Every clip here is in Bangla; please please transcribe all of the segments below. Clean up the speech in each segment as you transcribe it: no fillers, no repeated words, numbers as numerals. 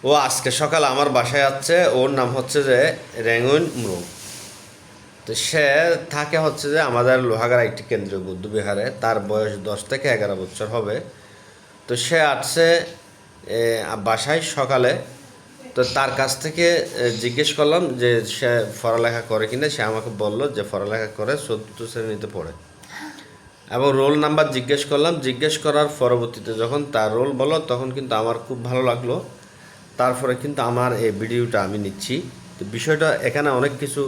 ও আজকে সকালে আমার বাসায় আসছে। ওর নাম হচ্ছে যে রেঙ্গুন মুরু। তো সে থাকে হচ্ছে যে আমাদের লোহাগাড়া একটি কেন্দ্রীয় বৌদ্ধবিহারে। তার বয়স 10 থেকে 11 বছর হবে। তো সে আসছে বাসায় সকালে। তো তার কাছ থেকে জিজ্ঞেস করলাম যে সে পড়ালেখা করে কিনা। সে আমাকে বলল যে পড়ালেখা করে, 4th শ্রেণীতে পড়ে। এবং রোল নাম্বার জিজ্ঞেস করলাম। জিজ্ঞেস করার পরবর্তীতে যখন তার রোল বলল, তখন কিন্তু আমার খুব ভালো লাগলো। তারপরে কিন্তু আমার এই ভিডিওটা আমি নিচ্ছি। তো বিষয়টা এখানে অনেক কিছু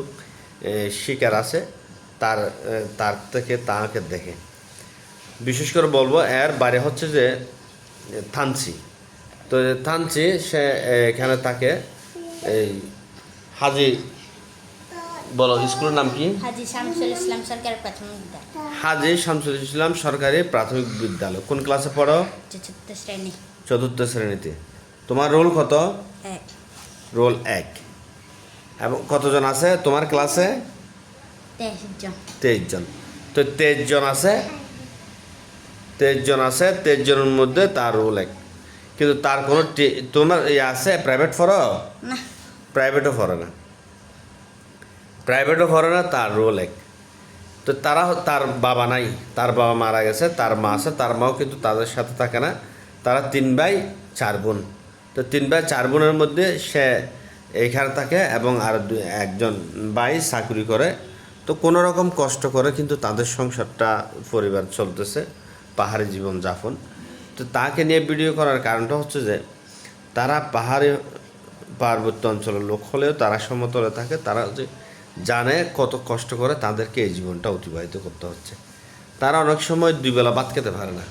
শিকার আছে তার তার থেকে তাকে দেখে। বিশেষ করে বলবো এর বাইরে হচ্ছে যে থানচি। তো থানচি সে এখানে থাকে এই হাজি, বলো স্কুলের নাম কি? হাজি শামসুল ইসলাম সরকারি প্রাথমিক বিদ্যালয়। হাজি শামসুল ইসলাম সরকারি প্রাথমিক বিদ্যালয়। কোন ক্লাসে পড়ো? চতুর্থ শ্রেণী। 4th শ্রেণীতে। তোমার রোল কত? এক। রোল 1। এবং কতজন আছে তোমার ক্লাসে? 23 জন। 23 জন। তো 23 জন আছে, 23 জন আছে। 23 জনের মধ্যে তার রোল 1। কিন্তু তার কোনো তোমার আছে প্রাইভেট পড়ো? না। প্রাইভেটও পড়ে না, প্রাইভেটও পড়ে না। তার রোল 1। তো তারা, তার বাবা নাই, তার বাবা মারা গেছে। তার মা আছে, তার মাও কিন্তু তাদের সাথে থাকে না। তারা 3 ভাই 4 বোন। তো 3 ভাই 4 বোনের মধ্যে সে এইখানে থাকে এবং আর একজন ভাই চাকরি করে। তো কোনো রকম কষ্ট করে কিন্তু তাদের সংসারটা, পরিবার চলতেছে, পাহাড়ি জীবনযাপন। তো তাকে নিয়ে ভিডিও করার কারণটা হচ্ছে যে তারা পাহাড়ি পার্বত্য অঞ্চলের লোক হলেও তারা সমতলে থাকে। তারা যে জানে কত কষ্ট করে তাদেরকে এই জীবনটা অতিবাহিত করতে হচ্ছে। তারা অনেক সময় 2 বেলা ভাত খেতে পারে না।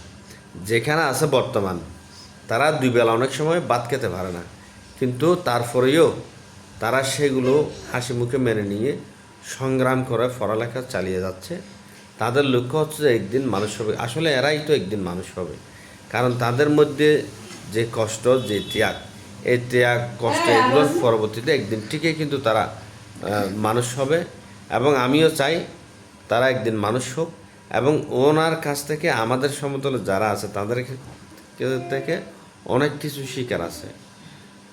যেখানে আছে বর্তমান, তারা 2 বেলা অনেক সময় ভাত খেতে পারে না। কিন্তু তারপরেও তারা সেগুলো হাসি মুখে মেনে নিয়ে সংগ্রাম করে পড়ালেখা চালিয়ে যাচ্ছে। তাদের লক্ষ্য হচ্ছে যে একদিন মানুষ হবে। আসলে এরাই তো একদিন মানুষ হবে। কারণ তাদের মধ্যে যে কষ্ট, যে ত্যাগ, এই ত্যাগ কষ্ট এগুলোর পরবর্তীতে একদিন ঠিকই কিন্তু তারা মানুষ হবে। এবং আমিও চাই তারা একদিন মানুষ হোক। এবং ওনার কাছ থেকে আমাদের সমতলে যারা আছে তাদের থেকে অনেক কিছু শিকার আছে।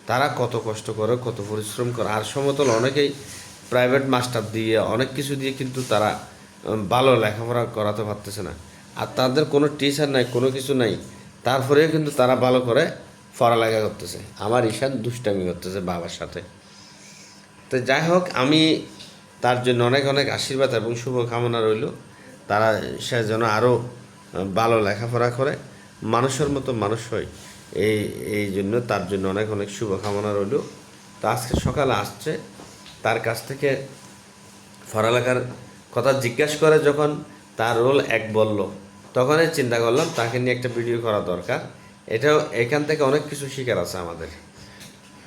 তারা কত কষ্ট করে, কত পরিশ্রম করে। আর সমতল অনেকেই প্রাইভেট মাস্টার দিয়ে, অনেক কিছু দিয়ে কিন্তু তারা ভালো লেখাপড়া করাতে পারতেছে না। আর তাদের কোনো টিচার নাই, কোনো কিছু নাই। তারপরেও কিন্তু তারা ভালো করে পড়ালেখা করতেছে। আমার ঈশান দুষ্টামি করতেছে বাবার সাথে। তো যাই হোক, আমি তার জন্য অনেক অনেক আশীর্বাদ এবং শুভকামনা রইল। তারা সে যেন আরও ভালো লেখাপড়া করে, মানুষের মতো মানুষ হয়। এই এই জন্য তার জন্য অনেক অনেক শুভকামনা রইল। তো আজকে সকালে আসছে, তার কাছ থেকে পড়ালেখার কথা জিজ্ঞাসা করে যখন তার রোল 1 বলল, তখনই চিন্তা করলাম তাকে নিয়ে একটা ভিডিও করা দরকার। এটাও এখান থেকে অনেক কিছু শিকার আছে আমাদের।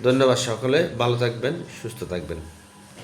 ধন্যবাদ সকলে, ভালো থাকবেন, সুস্থ থাকবেন।